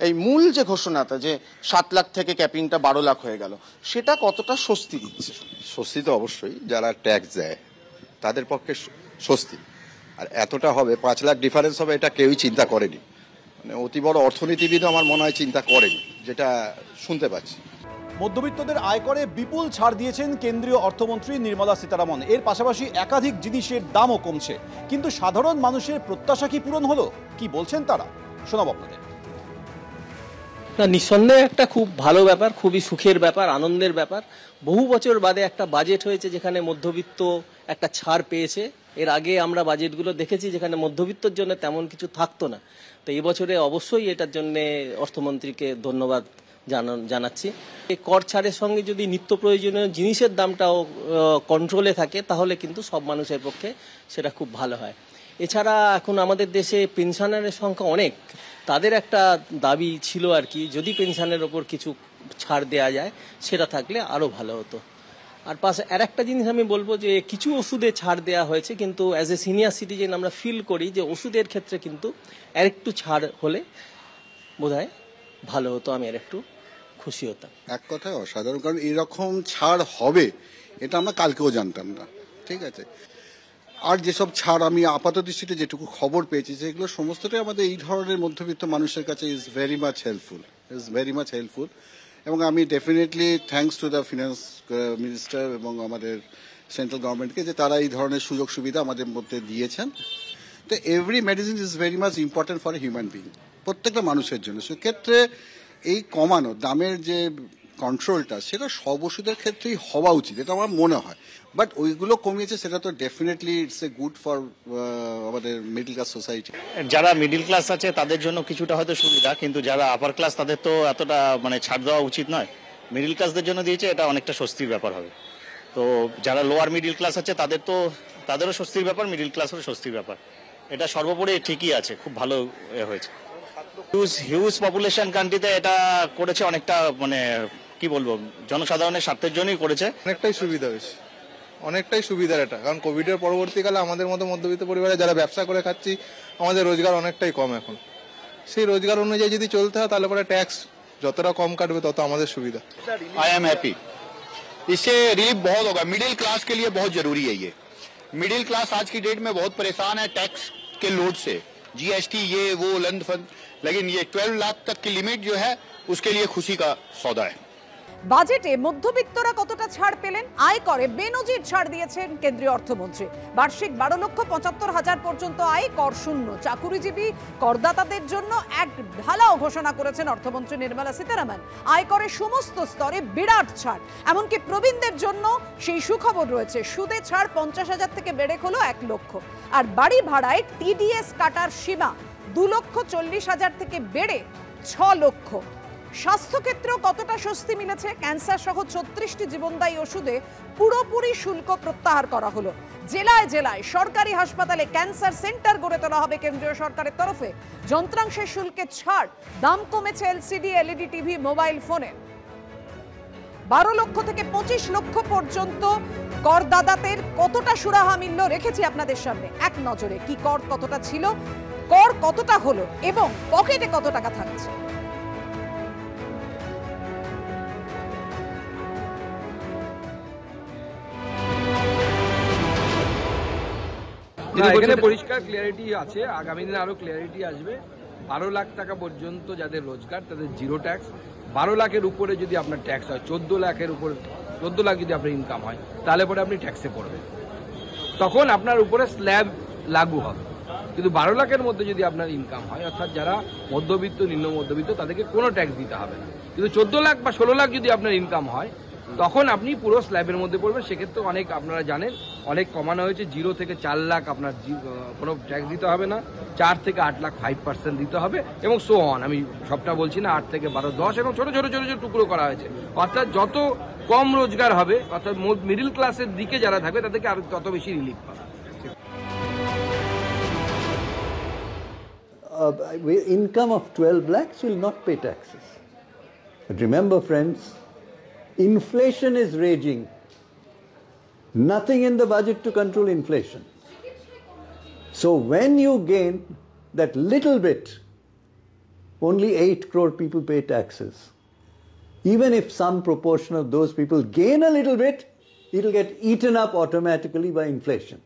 এই মূল যে ঘোষণাটা যে 7 লাখ থেকে ক্যাপিংটা 12 লাখ হয়ে গেল, সেটা কতটা স্বস্তি দিচ্ছে? স্বস্তি তো অবশ্যই, যারা ট্যাক্স দেয় তাদের পক্ষে স্বস্তি। আর এতটা হবে, 5 লাখ ডিফারেন্স হবে, এটা কেউই চিন্তা করেনি। মানে অতি বড় অর্থনীতিবিদও আমার মনে হয় চিন্তা করেনি, যেটা শুনতে পাচ্ছি। মধ্যবিত্তদের আয়করে বিপুল ছাড় দিয়েছেন কেন্দ্রীয় অর্থমন্ত্রী নির্মলা সীতারামন। এর পাশাপাশি একাধিক জিনিসের দামও কমছে। কিন্তু সাধারণ মানুষের প্রত্যাশা কি পূরণ হলো? কি বলছেন তারা, শোনাব আপনাদের। না, নিঃসন্দেহে একটা খুব ভালো ব্যাপার, খুবই সুখের ব্যাপার, আনন্দের ব্যাপার। বহু বছর বাদে একটা বাজেট হয়েছে যেখানে মধ্যবিত্ত একটা ছাড় পেয়েছে। এর আগে আমরা বাজেটগুলো দেখেছি যেখানে মধ্যবিত্তর জন্য তেমন কিছু থাকতো না। তো এই বছরে অবশ্যই এটার জন্য অর্থমন্ত্রীকে ধন্যবাদ জানাচ্ছি। এই কর ছাড়ের সঙ্গে যদি নিত্য প্রয়োজনীয় জিনিসের দামটাও কন্ট্রোলে থাকে তাহলে কিন্তু সব মানুষের পক্ষে সেটা খুব ভালো হয়। এছাড়া এখন আমাদের দেশে পেনশনারের সংখ্যা অনেক, তাদের একটা দাবি ছিল আর কি, যদি পেনশনের ওপর কিছু ছাড় দেওয়া যায় সেটা থাকলে আরও ভালো হতো। আর পাশে আর একটা জিনিস আমি বলবো যে কিছু ওষুধে ছাড় দেওয়া হয়েছে, কিন্তু অ্যাজ এ সিনিয়র সিটিজেন আমরা ফিল করি যে ওষুধের ক্ষেত্রে কিন্তু আরেকটু ছাড় হলে বোধহয় ভালো হতো, আমি আর একটু খুশি হতাম। এক কথায় অসাধারণ, কারণ এরকম ছাড় হবে এটা আমরা কালকেও জানতাম না, ঠিক আছে। আর যেসব ছাড় আমি আপাত দৃষ্টিতে যেটুকু খবর পেয়েছি সেগুলো সমস্তটাই আমাদের এই ধরনের মধ্যবিত্ত মানুষের কাছে ইজ ভেরি মাচ হেল্পফুল। এবং আমি definitely thanks to the finance minister এবং আমাদের সেন্ট্রাল গভর্নমেন্টকে যে তারা এই ধরনের সুযোগ সুবিধা আমাদের মধ্যে দিয়েছেন। তো every medicine is very much important for a human being, প্রত্যেকটা মানুষের জন্য। সেক্ষেত্রে এই কমানো দামের যে কন্ট্রোলটা সেটা সব ওষুধের ক্ষেত্রেই হওয়া উচিত, এটা আমার মনে হয়। বাট ওইগুলো কমিয়েছে সেটা তো definitely it's a good for আমাদের মিডল ক্লাস সোসাইটি। যারা মিডল ক্লাস আছে তাদের জন্য কিছুটা হয়তো সুবিধা, কিন্তু যারা আপার ক্লাস তাদের তো এতটা মানে ছাড় দেওয়া উচিত নয়। মিডল ক্লাসদের জন্য দিয়েছে, এটা অনেকটা স্বস্তির ব্যাপার হবে। তো যারা লোয়ার মিডল ক্লাস আছে তাদেরও স্বস্তির ব্যাপার, মিডল ক্লাসেরও স্বস্তির ব্যাপার। এটা সর্বোপরি ঠিকই আছে, খুব ভালো হয়েছে। হিউজ পপুলেশন কান্ট্রিতে এটা করেছে অনেকটা, মানে কি বলবো, জনসাধারণের স্বার্থের জন্যই করেছে। অনেকটাই সুবিধা হয়েছে, অনেকটাই সুবিধার এটা। কারণ কোভিডের পরবর্তীকালে আমাদের মতো মধ্যবিত্ত পরিবারে যারা ব্যবসা করে খাচ্ছি, আমাদের রোজগার অনেকটাই কম এখন। সেই রোজগার অনুযায়ী যদি চলতে হয় তাহলে পরে ট্যাক্স যতটা কম কাটবে তত আমাদের সুবিধা। आई एम हैप्पी, इससे रिलीफ बहुत होगा। मिडिल क्लास के लिए बहुत जरूरी है ये। मिडिल क्लास आज की डेट में बहुत परेशान है टैक्स के लोड से, जीएसटी ये वो लंद फंद। लेकिन ये 12 लाख तक की लिमिट जो है उसके लिए खुशी का सौदा है। বাজেটে মধ্যবিত্তরা কতটা ছাড় পেলেন? আয়করে বেনজির ছাড় দিয়েছেন কেন্দ্রীয় অর্থমন্ত্রী। বার্ষিক 12,75,000 পর্যন্ত আয় কর শূন্য। চাকুরিজীবী করদাতাদের জন্য এক ঢালাও ঘোষণা করেছেন অর্থমন্ত্রী নির্মলা সীতারামন। আয়করের সমস্ত স্তরে বিরাট ছাড়, এমনকি প্রবীণদের জন্য সেই সুখবর রয়েছে। সুদে ছাড় 50,000 থেকে বেড়ে হলো 1 লক্ষ। আর বাড়ি ভাড়ায় টিডিএস কাটার সীমা 2,40,000 থেকে বেড়ে 6 লক্ষ। স্বাস্থ্যক্ষেত্রেও কতটা স্বস্তি মিলেছে? ক্যান্সার সহ 36টি জীবনদায়ী ওষুধে পুরোপুরি শুল্ক প্রত্যাহার করা হলো। জেলায় জেলায় সরকারি হাসপাতালে ক্যান্সার সেন্টার গড়ে তোলা হবে কেন্দ্রীয় সরকারের তরফে। যন্ত্রাংশের শুল্কে ছাড়, দাম কমেছে এলসিডি, এলইডি টিভি, মোবাইল ফোনে। 12 লক্ষ থেকে 25 লক্ষ পর্যন্ত করদাতাদের কতটা সুরাহা মিলল রেখেছি আপনাদের সামনে এক নজরে। কি কর কতটা ছিল, কর কতটা হলো এবং পকেটে কত টাকা থাকছে। এখানে পরিষ্কার ক্লিয়ারিটি আছে, আগামী দিনে আরো ক্লিয়ারিটি আসবে। 12 লাখ টাকা পর্যন্ত যাদের রোজগার তাদের জিরো ট্যাক্স। 12 লাখের উপরে যদি আপনার ট্যাক্স হয়, 14 লাখের উপরে 14 লাখ যদি আপনার ইনকাম হয় তাহলে পরে আপনি ট্যাক্সে পড়বেন, তখন আপনার উপরে স্ল্যাব লাগু হবে। কিন্তু 12 লাখের মধ্যে যদি আপনার ইনকাম হয়, অর্থাৎ যারা মধ্যবিত্ত নিম্ন মধ্যবিত্ত, তাদেরকে কোনো ট্যাক্স দিতে হবে না। কিন্তু 14 লাখ বা 16 লাখ যদি আপনার ইনকাম হয় তখন আপনি পুরো স্ল্যাবের মধ্যে পড়বেন। সেক্ষেত্রে অনেক আপনারা জানেন অনেক কমানো হয়েছে। 0 থেকে 4 লাখ আপনার কোনো ট্যাক্স দিতে হবে না, 4 থেকে 8 লাখ 5% দিতে হবে এবং সো অন। আমি সবটা বলছি না, 8 থেকে 12, 10 এবং ছোট ছোট ছোট ছোট টুকরো করা হয়েছে। অর্থাৎ যত কম রোজগার হবে, অর্থাৎ মিডল ক্লাসের দিকে যারা থাকবে তাদেরকে আরো তত বেশি রিলিফ পাবে। Income of 12 lakhs will not pay taxes. But remember, friends, inflation is raging. Nothing in the budget to control inflation. So when you gain that little bit only 8 crore people pay taxes. Even if some proportion of those people gain a little bit, it'll get eaten up automatically by inflation.